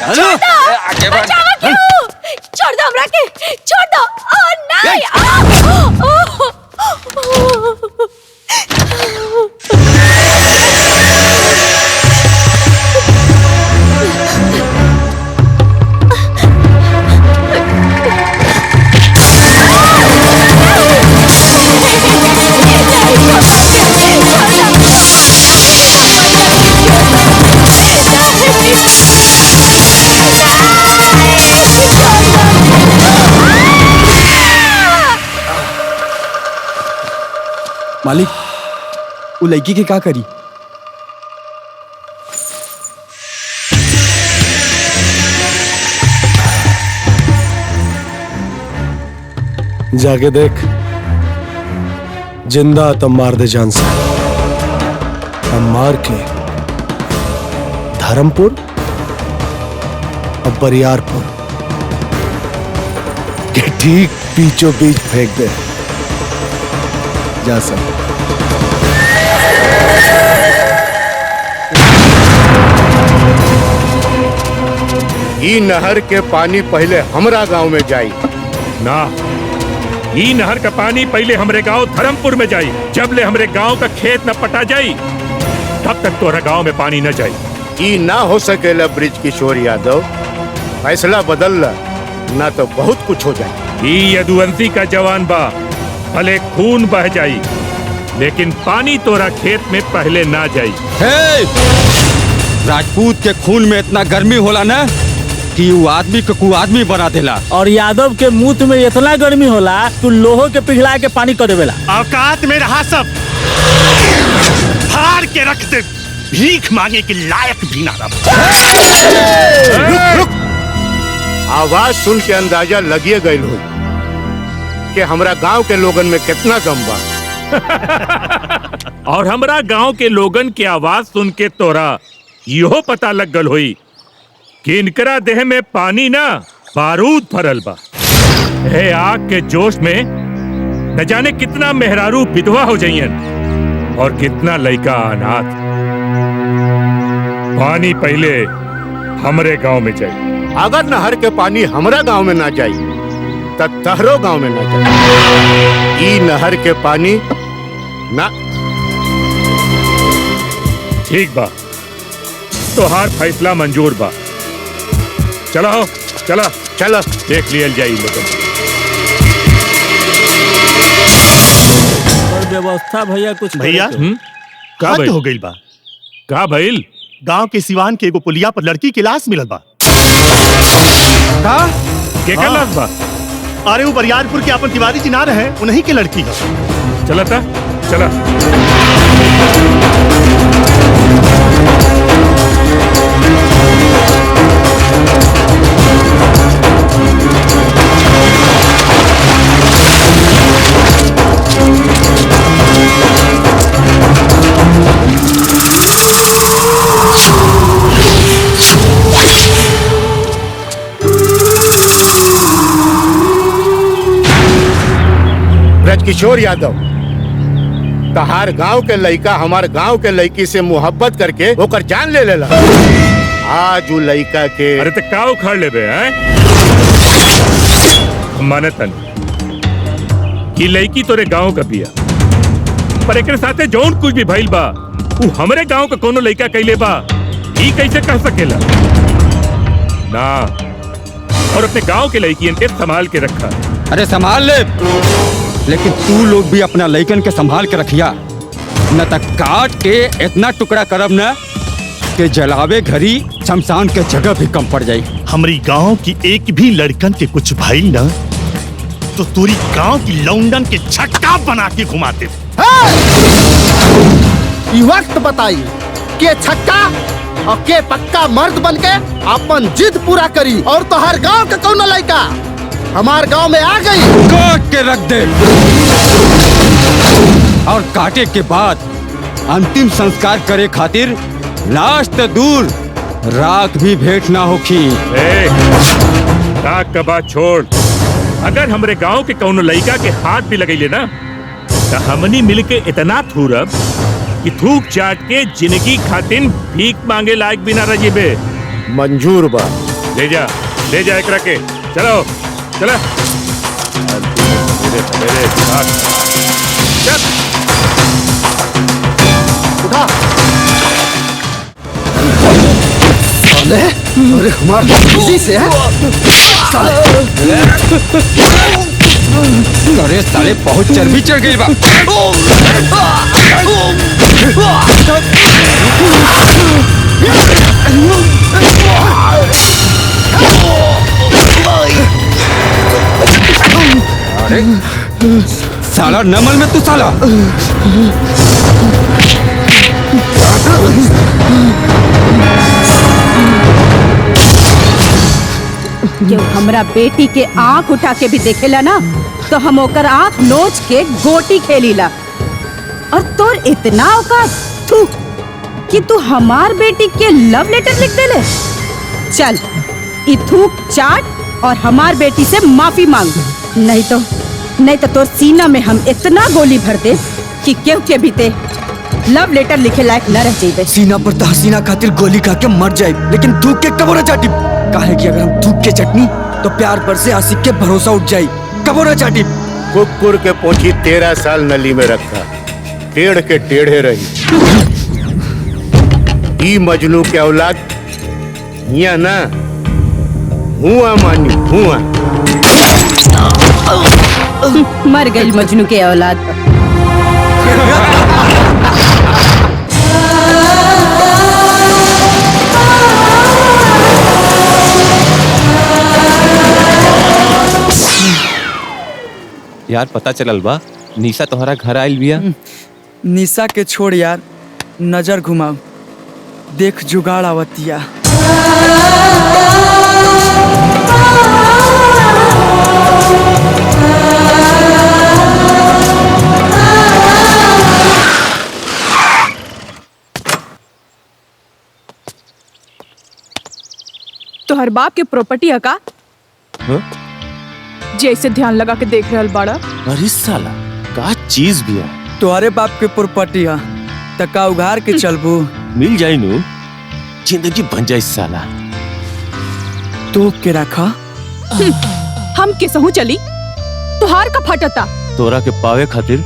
छोड़ दो, बचाओ क्यों? छोड़ दो हमरा के, छोड़ दो। नहीं। मालिक, वो लड़की के का करी? जाके देख, जिंदा तो मार दे जान से। अब मार के धर्मपुर और बरियारपुर के ठीक बीचों बीच फेंक दे। जा सब। ई नहर के पानी पहले हमरा गांव में जाई ना। ई नहर का पानी पहले हमरे गांव धर्मपुर में जाई। जब ले हमरे गांव का खेत न पटा जाई तब तक तोरा गांव में पानी न जाई। ई ना हो सकेला ब्रिज किशोर यादव, फैसला बदल ला, ना तो बहुत कुछ हो जाए। ई यदुवंशी का जवान बा, भले खून बह जाई लेकिन पानी तोरा खेत में पहले ना जाई। राजपूत के खून में इतना गर्मी होला ना कि वो आदमी को कु आदमी बना देला। और यादव के मुंह में इतना गर्मी होला तू लोहो के पिघला के पानी कर देवेला। औकात में रहा सब फाड़ के रख दे, भीख मांगे के लायक भी ना रुक, रुक। आवाज सुन के अंदाजा लगिए गई हो कि हमरा गांव के लोगन में कितना गम बा। और हमरा गांव के लोगन की आवाज सुन के तोरा यो पता लग गल होई कि इनकरा देह में पानी ना बारूद भरल बा। हे आग के जोश में न जाने कितना मेहरारू विधवा हो जाइयन और कितना लड़का अनाथ। पानी पहले हमरे गांव में जाई। अगर नहर के पानी हमरा गांव में ना जाई तब तहरो गांव में ना जाई। ई नहर के पानी ना। ठीक बा, तोहार फैसला मंजूर बा। चलो चला चलो देख लियल जाई लोगन। और व्यवस्था भैया कुछ भैया का हद हो गई बा। का भइल? गांव के सिवान के एगो पुलिया पर लड़की की लाश मिलल बा। का के लाश बा? अरे वो बरियारपुर के अपन तिवारी जी ना रहे, उन्हीं की लड़की है। चला था, चला। ब्रजकिशोर यादव, तहार गांव के लड़का हमार गांव के लड़की से मोहब्बत करके होकर जान ले लेला। आज वो लड़का के अरे तो का उखाड़ लेबे हैं? माने तन कि लड़की तोरे गांव का बिया, पर एकरे साथे जौन कुछ भी भइल बा वो हमरे गांव का कोनो लड़का कइले बा, ई कैसे कह सकेला? ना, और अपने गांव के लड़कियन के संभाल के रखा। अरे संभाल ले, लेकिन तू लोग भी अपना लइकन के संभाल के रखिया, न तक काट के इतना टुकड़ा करब न कि जलावे घरी शमशान के जगह भी कम पड़ जाई। हमारी गांव की एक भी लड़कन के कुछ भाई न तो पूरी गांव की लौंडन के छक्का बना के घुमाते। ये वक्त बताई के छक्का और के पक्का मर्द बनके अपन जिद पूरा करी। और तो हर गांव के कौन लड़का हमार गांव में आ गई, काट के रख दे, और काटे के बाद अंतिम संस्कार करे खातिर लाश तो दूर राख भी भेंट ना होखी। राख का बात छोड़, अगर हमरे गांव के कौनो लड़का के हाथ भी लगैले ना तो हमनी मिलके इतना थूरब कि थूक चाट के जिंदगी खातिर भीख मांगे लायक भी ना रहिबे। मंजूर बा। ले जा एकरा के। चलो चला चल। उठा। साले, अरे हमार इसी से है। अरे साले बहुत चर्बी चढ़ गई बा। अरे साला नमल में तू साला। क्यों हमरा बेटी के आंख उठा के भी देखेला ना तो हम ओकर आंख नोच के गोटी खेलीला। और तोर इतना औकात थू कि तू हमार बेटी के लव लेटर लिख देले। चल ई थूक चाट और हमार बेटी से माफी मांग, नहीं तो तोर सीना में हम इतना गोली भर दे कि केहू के भी ते लव लेटर लिखे लायक न रह जाइबे। सीना पर तो हसीना खातिर गोली खा के मर जाए, लेकिन थूक के कबो न चाटी। काहे कि अगर हम थूक के चटनी तो प्यार पर से आशिक के भरोसा उठ जाए। कबो न चाटी। कुकुर के पोछी 13 साल नली में रखा, टेढ़ के टेढ़े रही। ई मजनू के औलाद हिया ना हुआ मानी हुआ। मर गई मजनू के औलाद। यार पता चलल बा निशा तोहरा घर आइल बिया। निशा के छोड़ यार, नजर घुमाओ, देख जुगाड़ आवतिया। तोहर बाप के प्रॉपर्टी है का? जैसे ध्यान लगा के देख रहल बाड़ा। अरे साला का चीज बिया। तुम्हारे बाप के प्रॉपर्टी है त का उघार के चलबू? मिल जाई नु, जिंदगी बन जाई साला। तो के रखा हम केसहू चली, तुहार का फटता। तोरा के पावे खातिर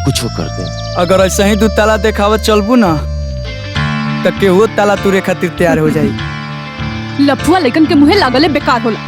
कुछ कर दे। अगर ऐसा ही 2 ताला देखावत चलबू ना तो केहू ताला तुरे खातिर तैयार हो जाई। लफुआ लेकिन के मुहे लागले बेकार होला।